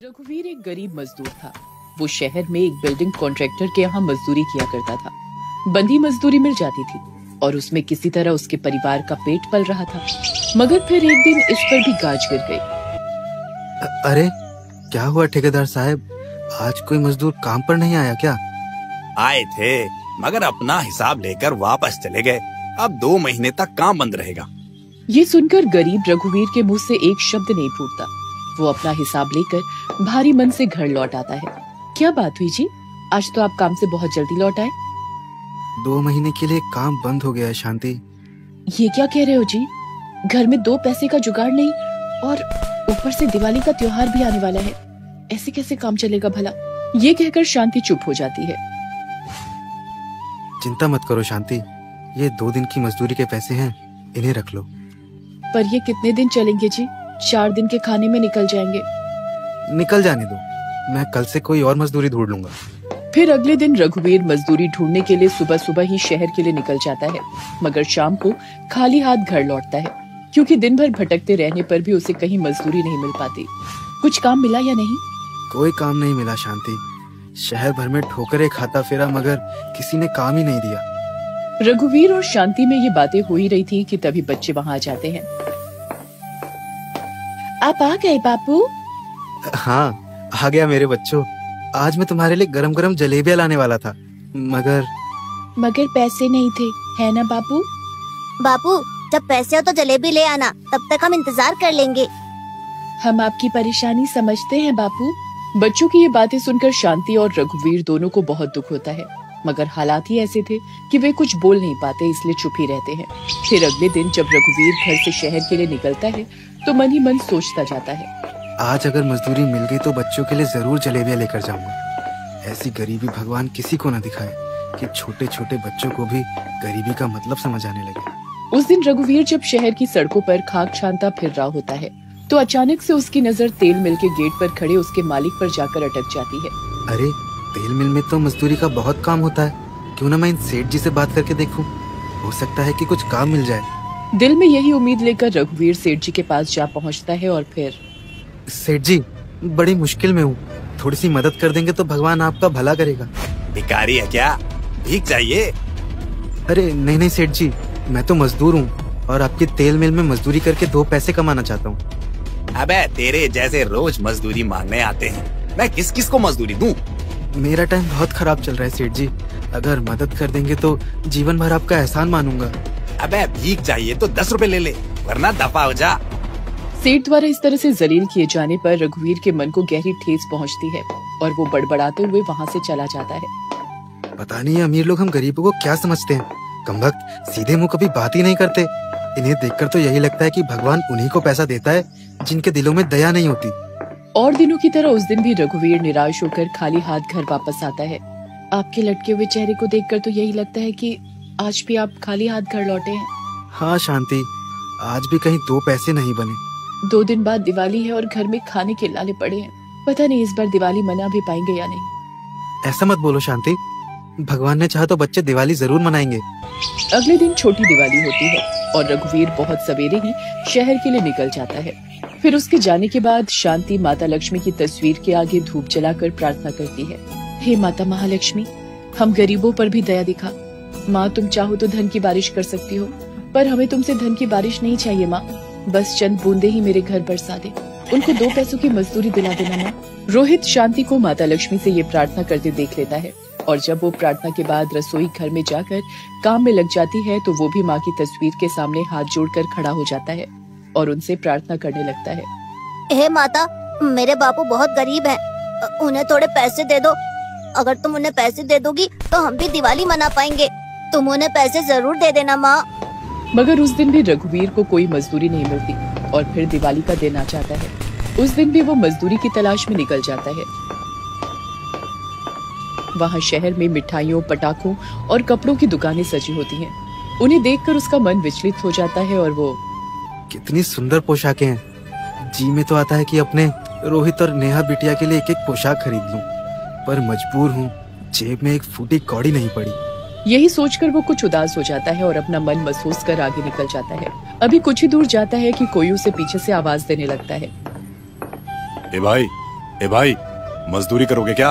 रघुवीर एक गरीब मजदूर था। वो शहर में एक बिल्डिंग कॉन्ट्रैक्टर के यहाँ मजदूरी किया करता था। बंधी मजदूरी मिल जाती थी और उसमें किसी तरह उसके परिवार का पेट पल रहा था। मगर फिर एक दिन इस पर भी गाज गिर गई। अरे क्या हुआ ठेकेदार साहब, आज कोई मजदूर काम पर नहीं आया क्या? आए थे मगर अपना हिसाब लेकर वापस चले गए। अब 2 महीने तक काम बंद रहेगा। ये सुनकर गरीब रघुवीर के मुंह से एक शब्द नहीं फूटता। वो अपना हिसाब लेकर भारी मन से घर लौट आता है। क्या बात हुई जी, आज तो आप काम से बहुत जल्दी लौट आए। 2 महीने के लिए काम बंद हो गया है शांति। ये क्या कह रहे हो जी? घर में 2 पैसे का जुगाड़ नहीं और ऊपर से दिवाली का त्योहार भी आने वाला है। ऐसे कैसे काम चलेगा भला? ये कहकर शांति चुप हो जाती है। चिंता मत करो शांति, ये 2 दिन की मजदूरी के पैसे हैं, इन्हें रख लो। पर ये कितने दिन चलेंगे जी? 4 दिन के खाने में निकल जाएंगे। निकल जाने दो, मैं कल से कोई और मजदूरी ढूंढ लूंगा। फिर अगले दिन रघुवीर मजदूरी ढूंढने के लिए सुबह सुबह ही शहर के लिए निकल जाता है। मगर शाम को खाली हाथ घर लौटता है, क्योंकि दिन भर भटकते रहने पर भी उसे कहीं मजदूरी नहीं मिल पाती। कुछ काम मिला या नहीं? कोई काम नहीं मिला शांति। शहर भर में ठोकरें खाता फिरा मगर किसी ने काम ही नहीं दिया। रघुवीर और शांति में ये बातें हो ही रही थी कि तभी बच्चे वहाँ आ जाते हैं। आप आ गए बापू? हाँ आ गया मेरे बच्चों। आज मैं तुम्हारे लिए गरम गरम जलेबियां लाने वाला था, मगर पैसे नहीं थे, है ना बापू? बापू जब पैसे हो तो जलेबी ले आना, तब तक हम इंतजार कर लेंगे। हम आपकी परेशानी समझते हैं बापू। बच्चों की ये बातें सुनकर शांति और रघुवीर दोनों को बहुत दुख होता है, मगर हालात ही ऐसे थे कि वे कुछ बोल नहीं पाते, इसलिए चुप ही रहते हैं। फिर अगले दिन जब रघुवीर घर से शहर के लिए निकलता है तो मन ही मन सोचता जाता है, आज अगर मजदूरी मिल गई तो बच्चों के लिए जरूर जलेबियां लेकर जाऊंगा। ऐसी गरीबी भगवान किसी को न दिखाए कि छोटे छोटे बच्चों को भी गरीबी का मतलब समझ आने लगे। उस दिन रघुवीर जब शहर की सड़कों पर खाक छानता फिर रहा होता है तो अचानक से उसकी नजर तेल मिल के गेट पर खड़े उसके मालिक पर जाकर अटक जाती है। अरे तेल मिल में तो मजदूरी का बहुत काम होता है, क्यों ना मैं इन सेठ जी से बात करके देखूं, हो सकता है कि कुछ काम मिल जाए। दिल में यही उम्मीद लेकर रघुवीर सेठ जी के पास जा पहुंचता है और फिर, सेठ जी बड़ी मुश्किल में हूँ, थोड़ी सी मदद कर देंगे तो भगवान आपका भला करेगा। भिखारी है क्या? भीख चाहिए? अरे नहीं नहीं सेठ जी, मैं तो मजदूर हूँ और आपके तेल मिल में मजदूरी करके 2 पैसे कमाना चाहता हूँ। अबे तेरे जैसे रोज मजदूरी मांगने आते हैं, मैं किस किस को मजदूरी दूं? मेरा टाइम बहुत खराब चल रहा है सेठ जी, अगर मदद कर देंगे तो जीवन भर आपका एहसान मानूंगा। अबे भीख चाहिए तो 10 रुपए ले ले, वरना दफा हो जा। सेठ द्वारा इस तरह से जलील किए जाने पर रघुवीर के मन को गहरी ठेस पहुंचती है और वो बड़बड़ाते हुए वहाँ से चला जाता है। पता नहीं अमीर लोग हम गरीबों को क्या समझते हैं, कमबख्त सीधे मुंह कभी बात ही नहीं करते। इन्हें देखकर तो यही लगता है कि भगवान उन्हीं को पैसा देता है जिनके दिलों में दया नहीं होती। और दिनों की तरह उस दिन भी रघुवीर निराश होकर खाली हाथ घर वापस आता है। आपके लटके हुए चेहरे को देखकर तो यही लगता है कि आज भी आप खाली हाथ घर लौटे हैं। हाँ शांति, आज भी कहीं 2 पैसे नहीं बने। 2 दिन बाद दिवाली है और घर में खाने के लाले पड़े हैं। पता नहीं इस बार दिवाली मना भी पाएंगे या नहीं। ऐसा मत बोलो शांति, भगवान ने चाहा तो बच्चे दिवाली जरूर मनाएंगे। अगले दिन छोटी दिवाली होती है और रघुवीर बहुत सवेरे ही शहर के लिए निकल जाता है। फिर उसके जाने के बाद शांति माता लक्ष्मी की तस्वीर के आगे धूप जलाकर प्रार्थना करती है, हे माता महालक्ष्मी, हम गरीबों पर भी दया दिखा। माँ तुम चाहो तो धन की बारिश कर सकती हो, पर हमें तुमसे धन की बारिश नहीं चाहिए माँ, बस चंद बूंदे ही मेरे घर बरसा दे, उनको 2 पैसों की मजदूरी दिला देना माँ। रोहित शांति को माता लक्ष्मी से ये प्रार्थना करते देख लेता है और जब वो प्रार्थना के बाद रसोई घर में जाकर काम में लग जाती है तो वो भी माँ की तस्वीर के सामने हाथ जोड़कर खड़ा हो जाता है और उनसे प्रार्थना करने लगता है, हे माता, मेरे बापू बहुत गरीब हैं, उन्हें थोड़े पैसे दे दो। अगर तुम उन्हें पैसे दे दोगी तो हम भी दिवाली मना पाएंगे। तुम उन्हें पैसे जरूर दे देना माँ। मगर उस दिन भी रघुवीर को कोई मजदूरी नहीं मिलती और फिर दिवाली का दिन आ जाता है। उस दिन भी वो मजदूरी की तलाश में निकल जाता है। वहाँ शहर में मिठाइयों, पटाखों और कपड़ों की दुकानें सजी होती हैं। उन्हें देखकर उसका मन विचलित हो जाता है और वो, कितनी सुंदर पोशाकें हैं। जी में तो आता है कि अपने रोहित और नेहा बिटिया के लिए एक एक पोशाक खरीद लूं, पर मजबूर हूँ, जेब में एक फूटी कौड़ी नहीं पड़ी। यही सोचकर वो कुछ उदास हो जाता है और अपना मन महसूस कर आगे निकल जाता है। अभी कुछ ही दूर जाता है कि कोई उसे पीछे से आवाज देने लगता है, ए भाई, ए भाई, मजदूरी करोगे क्या?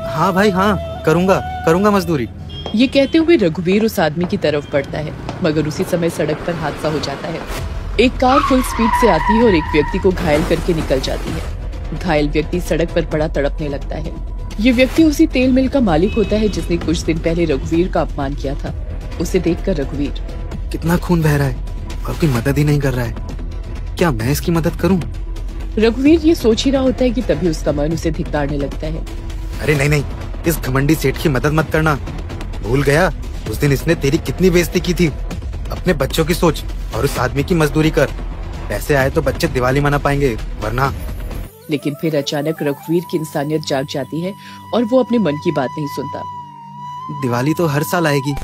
हाँ भाई हाँ, करूँगा मजदूरी। ये कहते हुए रघुवीर उस आदमी की तरफ बढ़ता है, मगर उसी समय सड़क पर हादसा हो जाता है। एक कार फुल स्पीड से आती है और एक व्यक्ति को घायल करके निकल जाती है। घायल व्यक्ति सड़क पर पड़ा तड़पने लगता है। ये व्यक्ति उसी तेल मिल का मालिक होता है जिसने कुछ दिन पहले रघुवीर का अपमान किया था। उसे देखकर रघुवीर, कितना खून बह रहा है और कोई मदद ही नहीं कर रहा है, क्या मैं इसकी मदद करूं? रघुवीर ये सोच ही रहा होता है कि तभी उसका मन उसे धिक्कारने लगता है। अरे नहीं, इस घमंडी सेठ की मदद मत करना। भूल गया उस दिन इसने तेरी कितनी बेइज्जती की थी। अपने बच्चों की सोच और उस आदमी की मजदूरी कर। पैसे आए तो बच्चे दिवाली मना पाएंगे, वरना। लेकिन फिर अचानक रघुवीर की इंसानियत जाग जाती है और वो अपने मन की बात नहीं सुनता। दिवाली तो हर साल आएगी,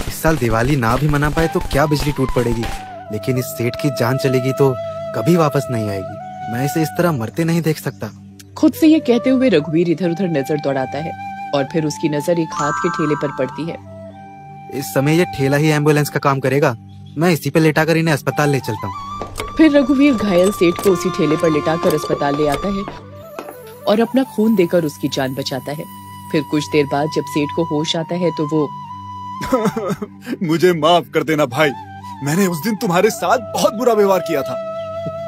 इस साल दिवाली ना भी मना पाए तो क्या बिजली टूट पड़ेगी, लेकिन इस सेठ की जान चलेगी तो कभी वापस नहीं आएगी। मैं इसे इस तरह मरते नहीं देख सकता। खुद से ये कहते हुए रघुवीर इधर उधर नजर दौड़ाता है और फिर उसकी नजर एक हाथ के ठेले पर पड़ती है। इस समय ये ठेला ही एम्बुलेंस का काम करेगा, मैं इसी पे लेटाकर इन्हें अस्पताल ले चलता हूँ। फिर रघुवीर घायल सेठ को उसी ठेले पर लिटाकर अस्पताल ले आता है और अपना खून देकर उसकी जान बचाता है। फिर कुछ देर बाद जब सेठ को होश आता है तो वो मुझे माफ कर देना भाई, मैंने उस दिन तुम्हारे साथ बहुत बुरा व्यवहार किया था।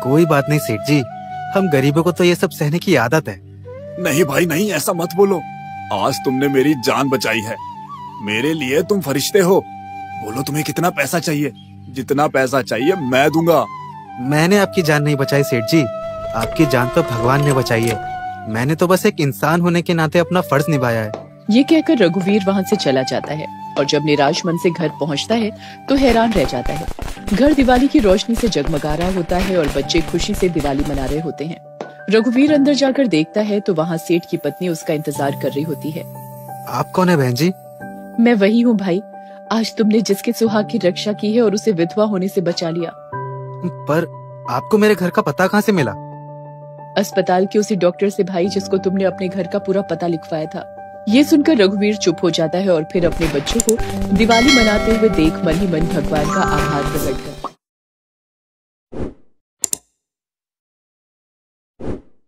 कोई बात नहीं सेठ जी, हम गरीबों को तो ये सब सहने की आदत है। नहीं भाई नहीं, ऐसा मत बोलो। आज तुमने मेरी जान बचाई है, मेरे लिए तुम फरिश्ते हो। बोलो तुम्हें कितना पैसा चाहिए? जितना पैसा चाहिए मैं दूंगा। मैंने आपकी जान नहीं बचाई सेठ जी, आपकी जान तो भगवान ने बचाई है। मैंने तो बस एक इंसान होने के नाते अपना फर्ज निभाया है। ये कहकर रघुवीर वहाँ से चला जाता है और जब निराश मन से घर पहुँचता है तो हैरान रह जाता है। घर दिवाली की रोशनी से जगमगा रहा होता है और बच्चे खुशी से दिवाली मना रहे होते हैं। रघुवीर अंदर जाकर देखता है तो वहाँ सेठ की पत्नी उसका इंतजार कर रही होती है। आप कौन है बहन जी? मैं वही हूँ भाई, आज तुमने जिसके सुहाग की रक्षा की है और उसे विधवा होने से बचा लिया। पर आपको मेरे घर का पता कहाँ से मिला? अस्पताल के उसी डॉक्टर से भाई, जिसको तुमने अपने घर का पूरा पता लिखवाया था। ये सुनकर रघुवीर चुप हो जाता है और फिर अपने बच्चों को दिवाली मनाते हुए देख मन ही मन भगवान का आभार प्रकट करता है।